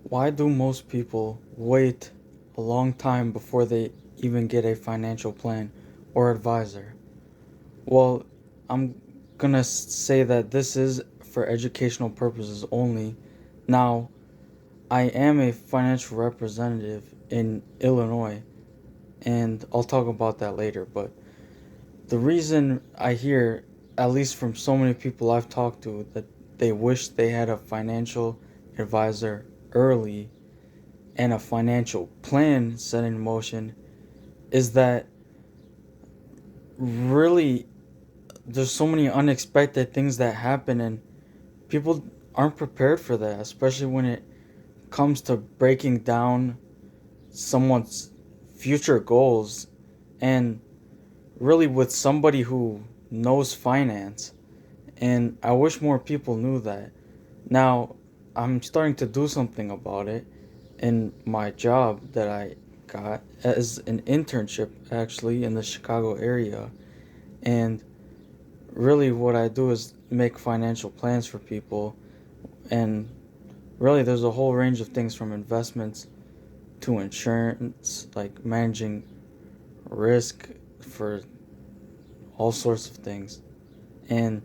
Why do most people wait a long time before they even get a financial plan or advisor? Well, I'm gonna say that this is for educational purposes only. Now, I am a financial representative in Illinois, and I'll talk about that later. But the reason I hear, at least from so many people I've talked to, that they wish they had a financial advisor early and a financial plan set in motion is that really there's so many unexpected things that happen and people aren't prepared for that, especially when it comes to breaking down someone's future goals and really with somebody who knows finance. And I wish more people knew that. Now, I'm starting to do something about it in my job that I got as an internship actually in the Chicago area. And really, what I do is make financial plans for people. And really, there's a whole range of things from investments to insurance, like managing risk for all sorts of things. And,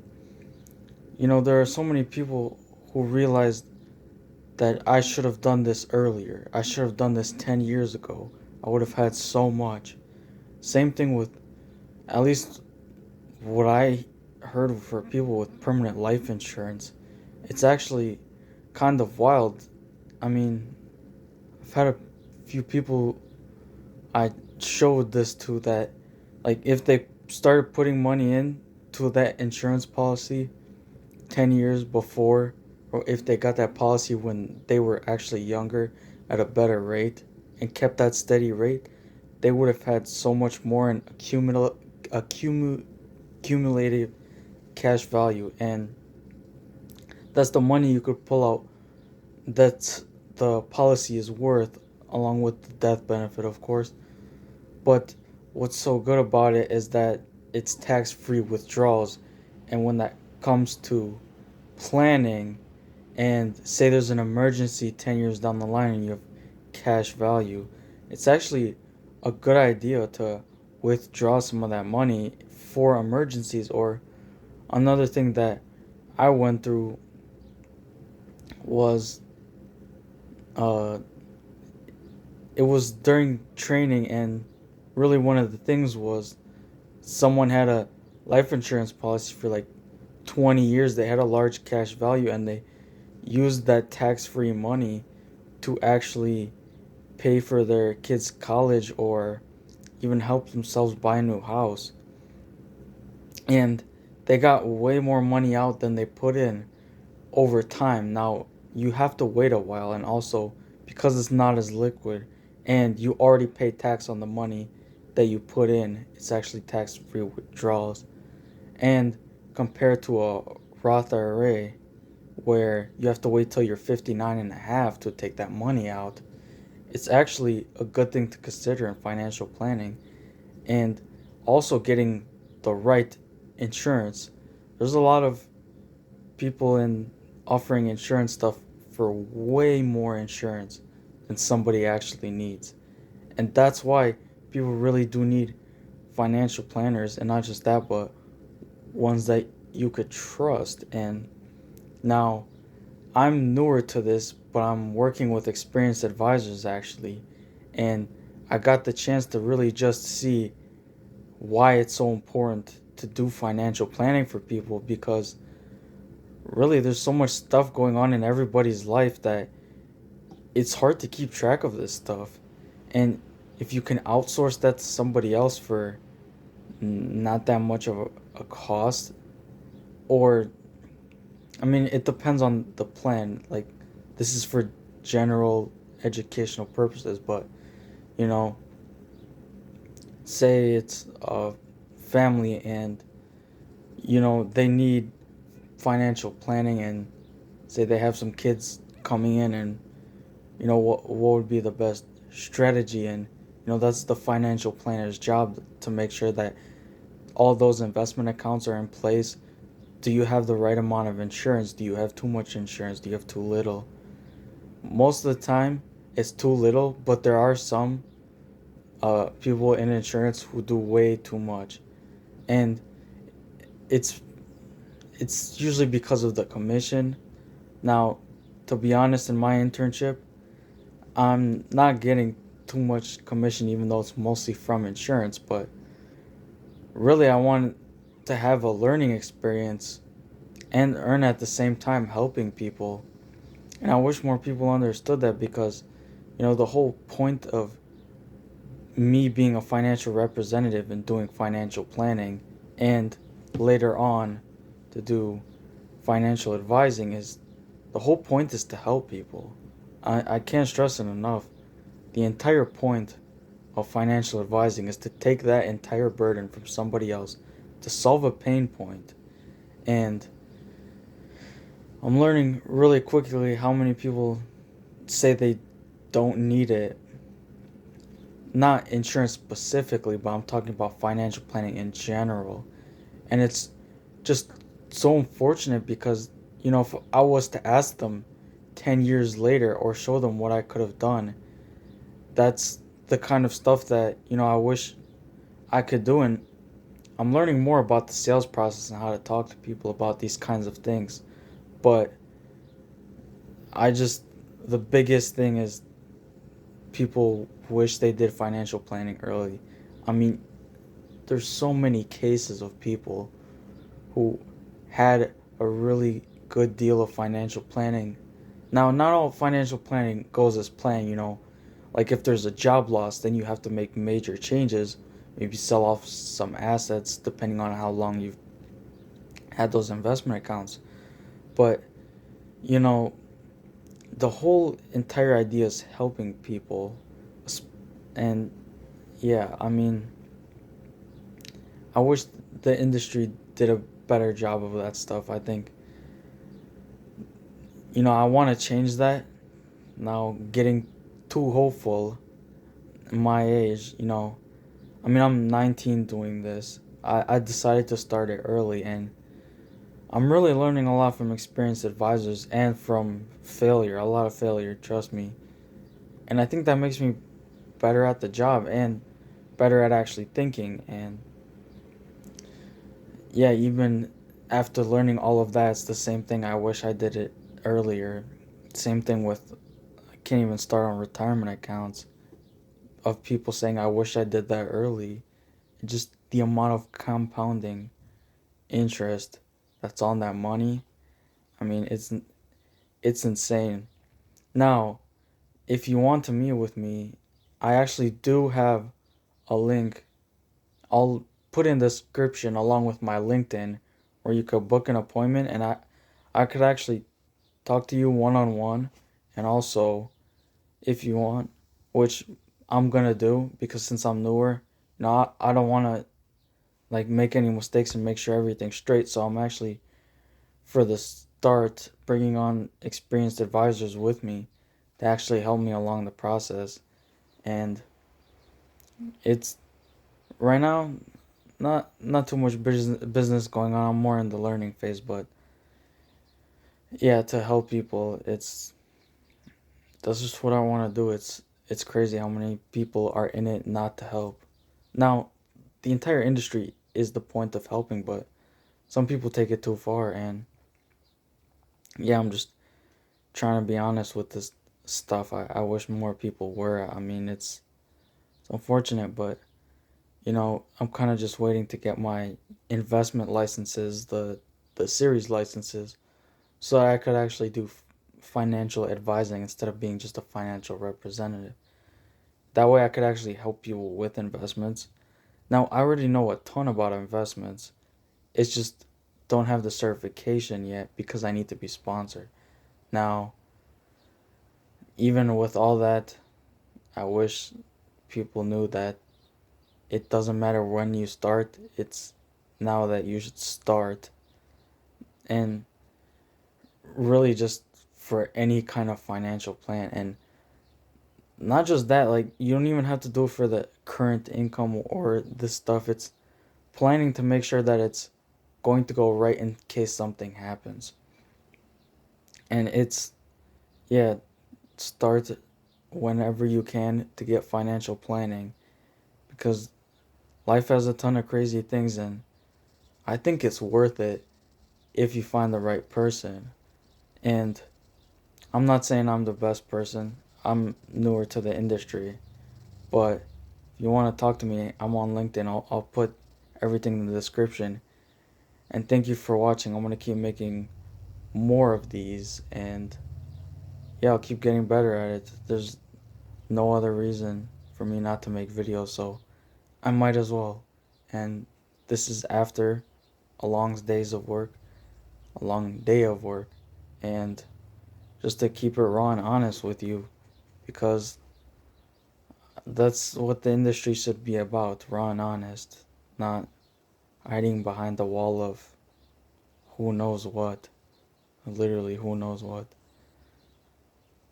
there are so many people who realized that I should have done this earlier. I should have done this 10 years ago. I would have had so much. Same thing with, at least what I heard for people with permanent life insurance. It's actually kind of wild. I mean, I've had a few people I showed this to that, like, if they started putting money in to that insurance policy 10 years before, or if they got that policy when they were actually younger at a better rate and kept that steady rate, they would have had so much more in accumulated cash value. And that's the money you could pull out that the policy is worth, along with the death benefit, of course. But what's so good about it is that it's tax free withdrawals. And when that comes to planning, and say there's an emergency 10 years down the line and you have cash value, it's actually a good idea to withdraw some of that money for emergencies. Or another thing that I went through was uh, it was during training, and really one of the things was someone had a life insurance policy for like 20 years. They had a large cash value and they used that tax free money to actually pay for their kids' college or even help themselves buy a new house. And they got way more money out than they put in over time. Now, you have to wait a while, and also because it's not as liquid and you already pay tax on the money that you put in, it's actually tax free withdrawals. And compared to a Roth IRA, where you have to wait till you're 59 and a half to take that money out, it's actually a good thing to consider in financial planning. And also getting the right insurance. There's a lot of people in offering insurance stuff for way more insurance than somebody actually needs. And that's why people really do need financial planners, and not just that, but ones that you could trust. And now I'm newer to this, but I'm working with experienced advisors actually. And I got the chance to really just see why it's so important to do financial planning for people, because really there's so much stuff going on in everybody's life that it's hard to keep track of this stuff. And if you can outsource that to somebody else for not that much of a cost, or I mean, it depends on the plan. Like, this is for general educational purposes, but you know, say it's a family and they need financial planning, and say they have some kids coming in, and what would be the best strategy. And that's the financial planner's job to make sure that all those investment accounts are in place. Do you have the right amount of insurance? Do you have too much insurance? Do you have too little? Most of the time it's too little, but there are some people in insurance who do way too much, and it's it's usually because of the commission. Now, to be honest, in my internship, I'm not getting too much commission, even though it's mostly from insurance. But really, I want to have a learning experience and earn at the same time helping people. And I wish more people understood that, because the whole point of me being a financial representative and doing financial planning, and later on to do financial advising, is the whole point is to help people. I can't stress it enough. The entire point of financial advising is to take that entire burden from somebody else to solve a pain point. And I'm learning really quickly how many people say they don't need it. Not insurance specifically, but I'm talking about financial planning in general. And it's just so unfortunate, because, if I was to ask them 10 years later or show them what I could have done, that's the kind of stuff that, I wish I could do. And I'm learning more about the sales process and how to talk to people about these kinds of things. But I just, the biggest thing is people wish they did financial planning early. I mean, there's so many cases of people who had a really good deal of financial planning. Now, not all financial planning goes as planned. Like if there's a job loss, then you have to make major changes, maybe sell off some assets depending on how long you've had those investment accounts. But, you know, the whole entire idea is helping people. And yeah, I mean, I wish the industry did a better job of that stuff. I think, I want to change that. Now, getting too hopeful at my age, I mean, I'm 19 doing this. I decided to start it early, and I'm really learning a lot from experienced advisors and from failure, a lot of failure, trust me. And I think that makes me better at the job and better at actually thinking. And yeah, even after learning all of that, it's the same thing. I wish I did it earlier. Same thing with, I can't even start on retirement accounts, of people saying, I wish I did that early. Just the amount of compounding interest that's on that money. I mean, it's insane. Now, if you want to meet with me, I actually do have a link. I'll put in the description along with my LinkedIn, where you could book an appointment, and I could actually talk to you one on one, and also, if you want, which I'm gonna do, because since I'm newer, I don't want to like make any mistakes and make sure everything's straight. So I'm actually, for the start, bringing on experienced advisors with me to actually help me along the process. And it's right now not too much business going on. I'm more in the learning phase, but yeah, to help people, that's just what I want to do. It's crazy how many people are in it not to help. Now, the entire industry is the point of helping, but some people take it too far. And yeah, I'm just trying to be honest with this stuff. I wish more people were. I mean, it's unfortunate, but I'm kind of just waiting to get my investment licenses, the series licenses, so that I could actually do financial advising instead of being just a financial representative. That way I could actually help people with investments. Now, I already know a ton about investments. It's just don't have the certification yet because I need to be sponsored. Now, even with all that, I wish people knew that it doesn't matter when you start, it's now that you should start. And really, just for any kind of financial plan. And not just that, like, you don't even have to do it for the current income or this stuff. It's planning to make sure that it's going to go right in case something happens. And yeah, start whenever you can to get financial planning, because life has a ton of crazy things, and I think it's worth it if you find the right person. And I'm not saying I'm the best person. I'm newer to the industry, but if you want to talk to me, I'm on LinkedIn. I'll put everything in the description. And thank you for watching. I'm going to keep making more of these, and yeah, I'll keep getting better at it. There's no other reason for me not to make videos, so I might as well. And this is after a long days of work, a long day of work, and just to keep it raw and honest with you, because that's what the industry should be about, raw and honest, not hiding behind the wall of who knows what, literally who knows what.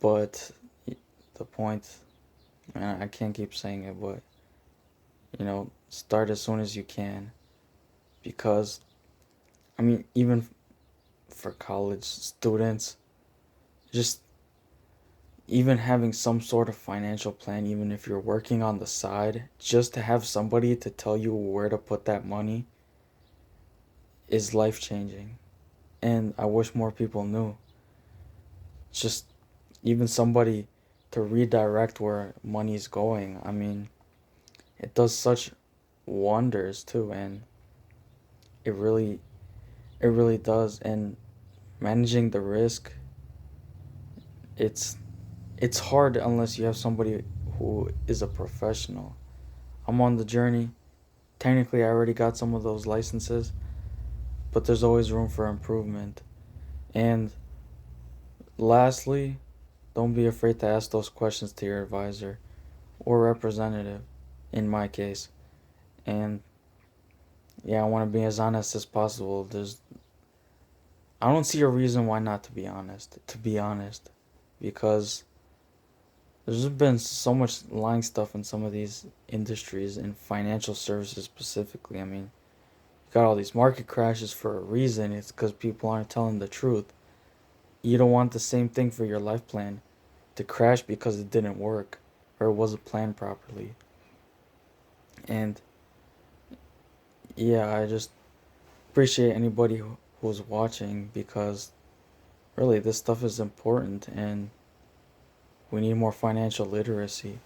But the point, and I can't keep saying it, but start as soon as you can, because I mean, even for college students, just even having some sort of financial plan, even if you're working on the side, just to have somebody to tell you where to put that money is life changing. And I wish more people knew. Just even somebody to redirect where money's going. I mean, it does such wonders too, and it really it really does. And managing the risk, it's it's hard unless you have somebody who is a professional. I'm on the journey. Technically, I already got some of those licenses, but there's always room for improvement. And lastly, don't be afraid to ask those questions to your advisor or representative, in my case. And yeah, I want to be as honest as possible. I don't see a reason why not to be honest, because there's just been so much lying stuff in some of these industries, in financial services specifically. I mean, you got all these market crashes for a reason. It's because people aren't telling the truth. You don't want the same thing for your life plan to crash because it didn't work or it wasn't planned properly. And yeah, I just appreciate anybody who's watching, because really this stuff is important and we need more financial literacy.